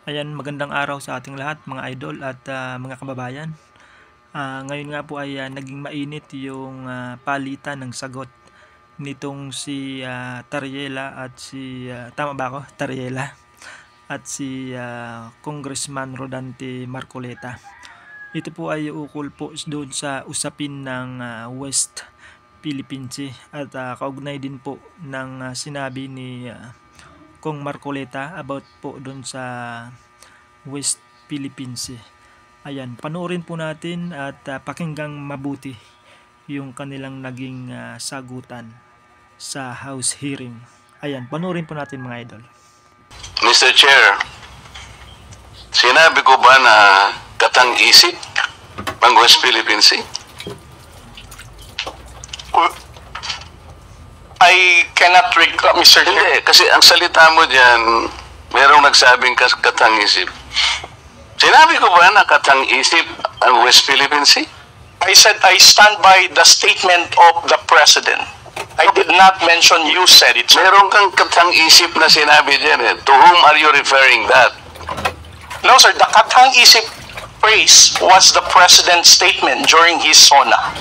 Ayan, magandang araw sa ating lahat mga idol at mga kababayan. Ngayon nga po ay naging mainit yung palitan ng sagot nitong si Tariela at si, tama ba ako? Tariela at si Congressman Rodante Marcoleta. Ito po ay ukol po doon sa usapin ng West Philippine Sea at kaugnay din po ng sinabi ni Kong Marcoleta about po doon sa West Philippine Sea. Ayan, panoorin po natin at pakinggang mabuti yung kanilang naging sagutan sa House hearing. Ayan, panoorin po natin mga idol. Mr. Chair, sinabi ko ba na katang-isip ang West Philippine Sea? I cannot recall, Mr. Chair. Hindi, kasi ang salita mo dyan, merong nagsabing katang-isip. Sinabi ko ba na katang-isip ang West Philippine Sea? I said I stand by the statement of the President. I did not mention you said it, sir. Meron kang katang-isip na sinabi dyan eh. To whom are you referring that? No, sir. The katang-isip phrase was the President's statement during his SONA.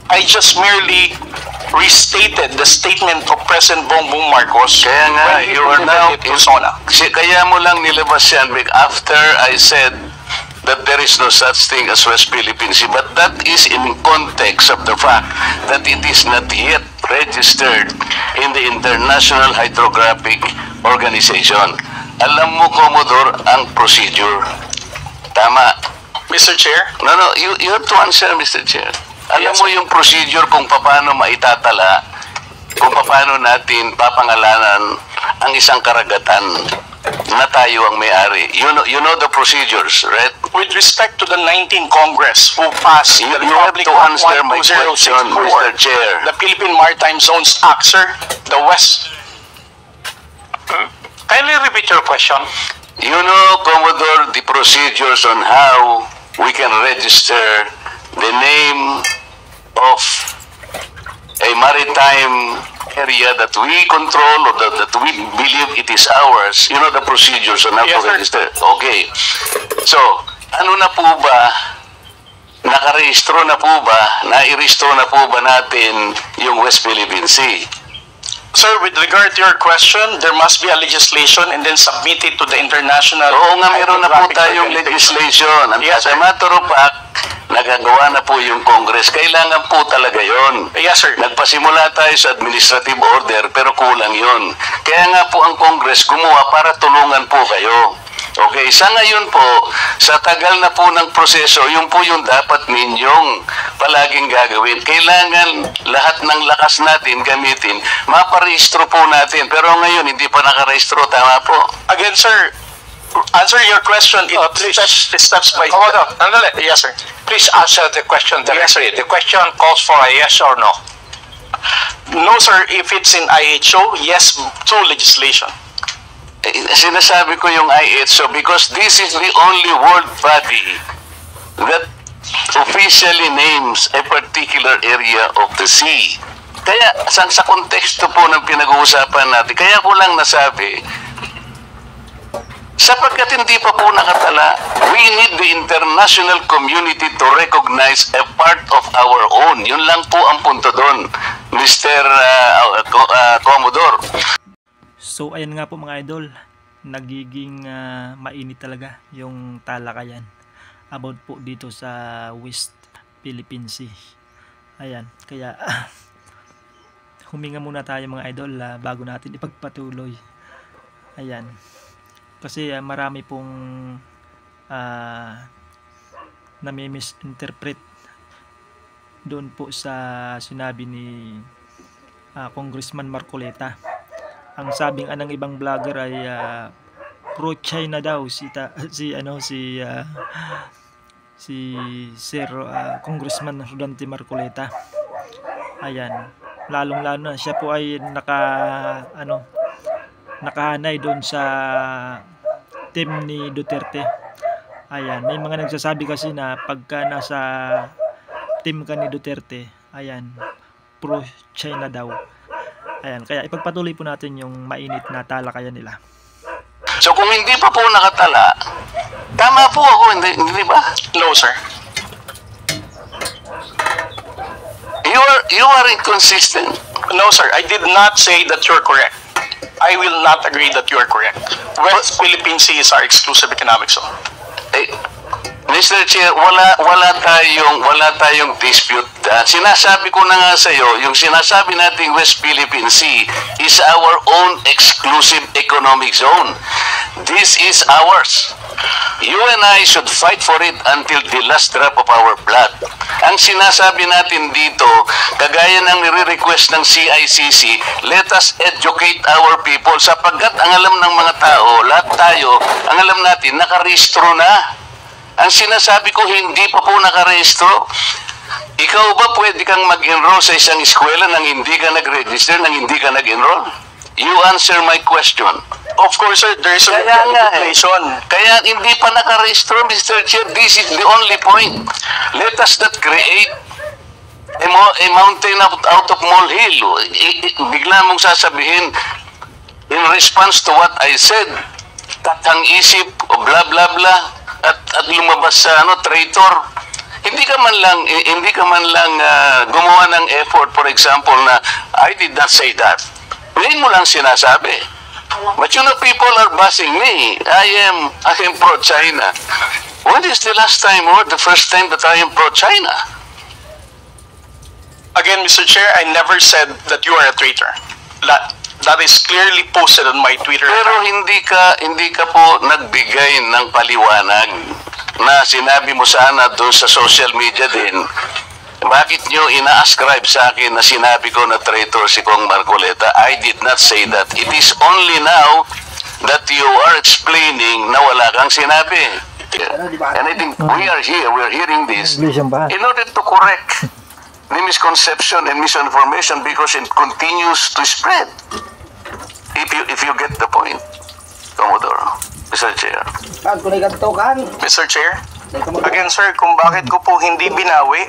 I just merely restated the statement of President Bongbong Marcos. Kaya nga, when he you are now presented it to SONA. Kaya mo lang nilabas yan after I said that there is no such thing as West Philippine Sea. But that is in context of the fact that it is not yet registered in the International Hydrographic Organization. Alam mo, Commodore, ang procedure. Tama. Mr. Chair? No, you have to answer, Mr. Chair. Alam mo yung procedure kung paano maitatala, kung paano natin papangalanan ang isang karagatan na tayo ang may-ari. You know the procedures, right? With respect to the 19th Congress who passed the You have Republic to Act answer my question, 1064, Mr. Chair. the Philippine Maritime Zones Act, sir, the West... Kindly repeat your question. You know, Commodore, the procedures on how we can register the name of a maritime area that we control or that we believe it is ours. You know the procedures on how Yes, to sir. register. Okay. So, ano na po ba, nakarehistro na po ba, nairehistro na po ba natin yung West Philippine Sea? Sir, with regard to your question, there must be a legislation and then submit it to the international... Oo nga, meron na po Hydrographic tayong Organization. legislation. Yes, As a sir. matter of fact, nagagawa na po yung Congress. Kailangan po talaga yon. Yes, sir. Nagpasimula tayo sa administrative order pero kulang yon. Kaya nga po ang Congress gumawa para tulungan po kayo. Okay, sa ngayon po, sa tagal na po ng proseso, yun po yung dapat ninyong palaging gagawin. Kailangan lahat ng lakas natin gamitin, maparehistro po natin. Pero ngayon, hindi pa nakarehistro, tama po. Again, sir, answer your question. Steps by... Commodore, nandali. Yes, sir. Please answer the question directly. Yes, The question calls for a yes or no. No, sir. If it's in IHO, yes, through legislation. Sinasabi ko yung IHO because this is the only world body that officially names a particular area of the sea. Kaya sa konteksto po ng pinag-uusapan natin, kaya ko lang nasabi, sapagkat hindi pa po nakatala, we need the international community to recognize a part of our own. Yun lang po ang punto doon, Mr. Commodore. So ayan nga po mga idol, nagiging mainit talaga yung talakayan about po dito sa West Philippine Sea. Ayan, kaya huminga muna tayo mga idol bago natin ipagpatuloy. Ayan, kasi marami pong nami-misinterpret doon po sa sinabi ni Congressman Marcoleta. Ang sabing anang ibang vlogger ay pro-China daw si Sir Congressman Rodante Marcoleta. Ayan, lalong-lalo na siya po ay nakahanay doon sa team ni Duterte. Ayan, may mga nagsasabi kasi na pagka nasa team ka ni Duterte, ayan, pro-China daw. Ayan, kaya ipagpatuloy po natin yung mainit na talakayan nila. So kung hindi pa po nakatala, tama po ako, hindi ba? No, sir. You are inconsistent. No, sir. I did not say that you're correct. I will not agree that you are correct. West Philippine Sea is our exclusive economic zone. Eh, Mr. Chair, wala tayong dispute. Sinasabi ko na nga sa iyo, yung sinasabi nating West Philippine Sea is our own exclusive economic zone. This is ours. You and I should fight for it until the last drop of our blood. Ang sinasabi natin dito, kagaya ng nire-request ng CICC, let us educate our people sapagkat ang alam ng mga tao, lahat tayo, ang alam natin, nakarehistro na. Ang sinasabi ko, hindi pa po nakarehistro. Ikaw ba pwede kang mag-enroll sa isang eskwela nang hindi ka nag-register, nang hindi ka nag-enroll? You answer my question. Of course, sir, there is a legislation. Kaya hindi pa nakarehistro, Mr. Chair. This is the only point. Let us not create a mountain out of molehill. Bigla mong sasabihin, in response to what I said, tatang isip, o bla bla bla, at lumabas sa traitor. Hindi ka man lang gumawa ng effort, for example, na I did not say that. Ngayon mo lang sinasabi. But you know, people are bashing me. I am pro-China. When is the last time or the first time that I am pro-China? Again, Mr. Chair, I never said that you are a traitor. That is clearly posted on my Twitter Pero account. hindi ka po nagbigay ng paliwanag na sinabi mo sana doon sa social media din. Bakit nyo ina-ascribe sa akin na sinabi ko na traitor si Kong Marcoleta? I did not say that. It is only now that you are explaining na wala kang sinabi. And I think we are hearing this in order to correct the misconception and misinformation because it continues to spread. If you get the point, Commodore, Mr. Chair. Mr. Chair, again, sir, kung bakit ko po hindi binawi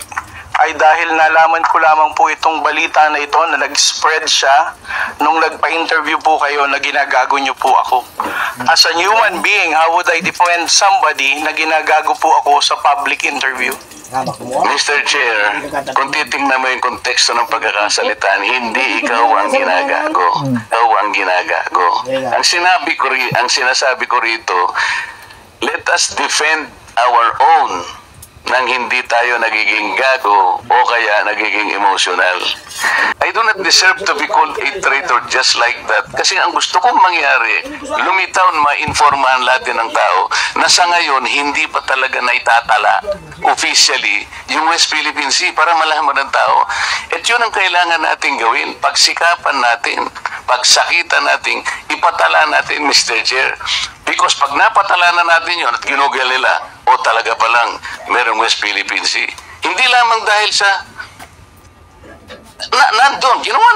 ay dahil nalaman ko lamang po itong balita na ito na nag-spread siya nung nagpa-interview po kayo na ginagago niyo po ako. As a human being, how would I defend somebody na ginagago po ako sa public interview? Mr. Chair, kung titingnan mo yung konteksto ng pagkakasalitan, hindi ikaw ang ginagago. Ikaw ang ginagago. Ang sinasabi ko rito, let us defend our own nang hindi tayo nagiging gago o kaya nagiging emotional. I do not deserve to be called a traitor just like that. Kasi ang gusto kong mangyari, lumitaw na ma-informahan lahat ng tao na sa ngayon hindi pa talaga naitatala officially yung West Philippine Sea para malaman ng tao. At yun ang kailangan natin gawin. Pagsikapan natin, pagsakitan natin, ipatala natin, Mr. Chair. Because pag napatala na natin yun at ginugel nila, o talaga palang merong West Philippine Sea. Hindi lamang dahil sa nandun, gumawa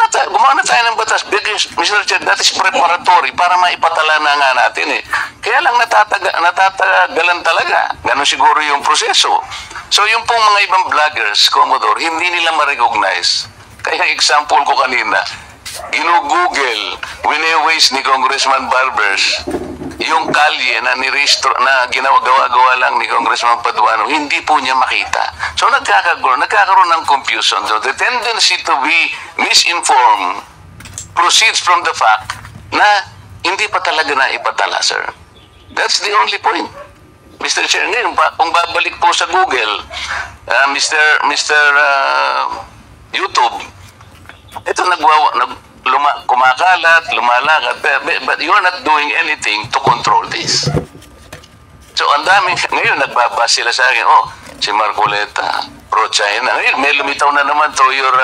na tayo ng batas. Mr. Chair, that is preparatory para maipatala na nga natin eh. Kaya lang natatagalan talaga. Ganon siguro yung proseso. So yung pong mga ibang vloggers, Commodore, hindi nila ma-recognize. Kaya example ko kanina, ginugoogle, wini-waste ni Congressman Barbers, yung kalye na nirehistro na ginagawa lang ni Congressman Paduano, hindi po niya makita. So nagkakaroon ng confusion. So the tendency to be misinformed proceeds from the fact na hindi pa talaga na ipatala, sir. That's the only point. Mr. Chair, ngayon, kung babalik po sa Google, Mr. YouTube, ito kumakalat, lumalakad, but you're not doing anything to control this. So, ang dami, ngayon, nagbabas sila sa akin, si Marcoleta, pro-China. Ngayon, may lumitaw na naman through your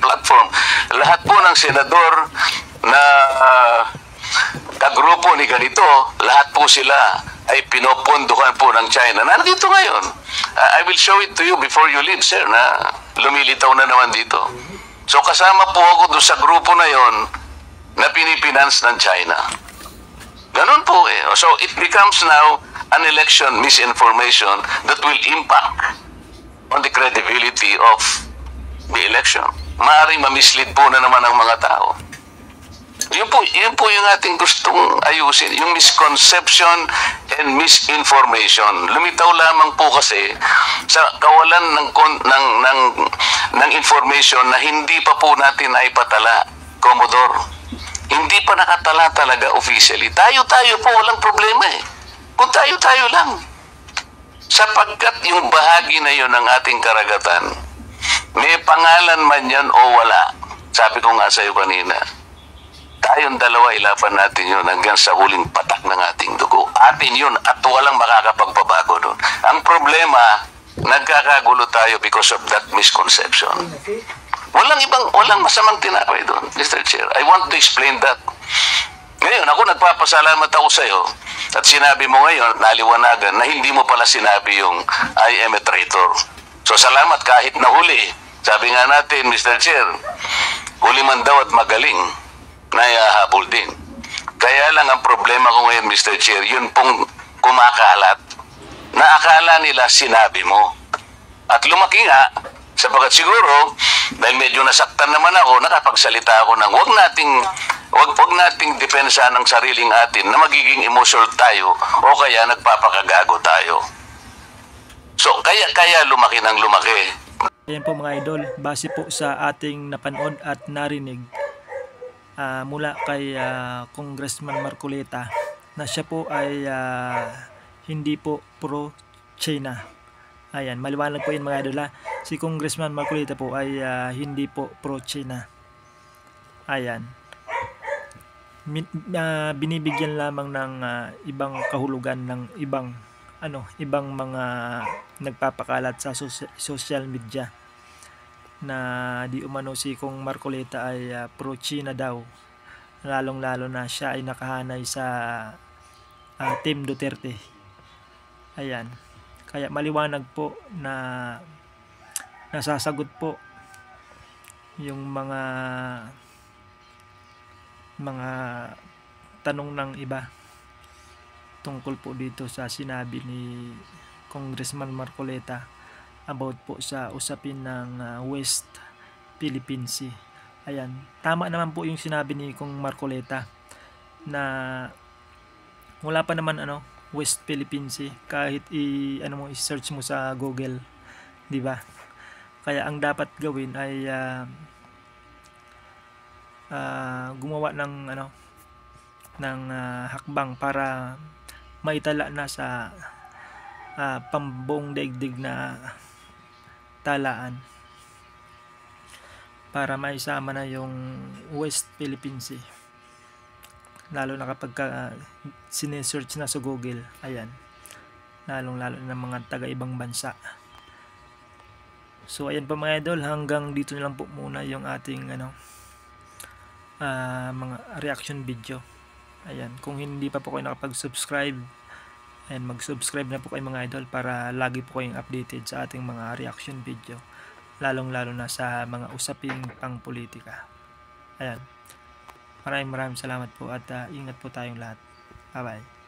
platform. Lahat po ng senador na kagrupo ni ganito, lahat po sila ay pinopondohan po ng China. Nandito ngayon. I will show it to you before you leave, sir, na lumilitaw na naman dito. So kasama po ako doon sa grupo na yon na pinipinance ng China. Ganun po eh. So it becomes now an election misinformation that will impact on the credibility of the election. Maaaring mamislead po na naman ang mga tao. Yun po yung ating gustong ayusin, yung misconception and misinformation. Lumitaw lamang po kasi sa kawalan ng information na hindi pa po natin naipatala, Commodore. Hindi pa nakatala talaga officially. Tayo-tayo po, walang problema eh. Kung tayo-tayo lang. Sapagkat yung bahagi na yun ng ating karagatan, may pangalan man yan o wala. Sabi ko nga sa iyo kanina, tayong dalawa ilaban natin yun hanggang sa huling patak ng ating dugo. Atin yun at walang makakapagpabago doon. Ang problema, nagkakagulo tayo because of that misconception. Walang masamang tinapay doon, Mr. Chair. I want to explain that. Ngayon, ako nagpapasalamat ako sa iyo at sinabi mo ngayon, naliwanagan, na hindi mo pala sinabi yung I am a traitor. So salamat kahit nahuli. Sabi nga natin, Mr. Chair, huli man daw at magaling, nayahabol din. Kaya lang ang problema ko ngayon, Mr. Chair, yun pong kumakalat na akala nila sinabi mo. At lumaki nga, sapagat siguro, dahil medyo nasaktan naman ako, nakapagsalita ako ng wag nating depensa ng sariling atin na magiging emotional tayo o kaya nagpapakagago tayo. So, kaya lumaki ng lumaki. Ayan po mga idol, base po sa ating napanood at narinig mula kay Congressman Marcoleta na siya po ay hindi po pro-China. Ayan, maliwanag po yun mga idol ha. Si Congressman Marcoleta po ay hindi po pro-China. Ayan. Binibigyan lamang ng ibang kahulugan ng ibang mga nagpapakalat sa social media na di umano si Kong Marcoleta ay pro-China daw, lalong-lalo na siya ay nakahanay sa Team Duterte. Ayan, kaya maliwanag po na nasasagot po yung mga tanong ng iba tungkol po dito sa sinabi ni Congressman Marcoleta about po sa usapin ng West Philippine Sea. Ayan, tama naman po yung sinabi ni Kong Marcoleta na wala pa naman West Philippine Sea kahit i-search mo sa Google, 'di ba? Kaya ang dapat gawin ay gumawa ng hakbang para maitala na sa pambuong daigdig na talaan para maisama na yung West Philippine Sea, lalo na kapag sinesearch na sa Google. Ayan, lalong-lalo ng mga taga-ibang bansa. So ayan po mga idol, hanggang dito na lang po muna yung ating mga reaction video. Ayan, kung hindi pa po kayo nakapag-subscribe, ayan, mag-subscribe na po kayo mga idol para lagi po kayong updated sa ating mga reaction video, lalong-lalo na sa mga usaping pang-politika. Ayan, maraming salamat po at ingat po tayong lahat. Bye-bye.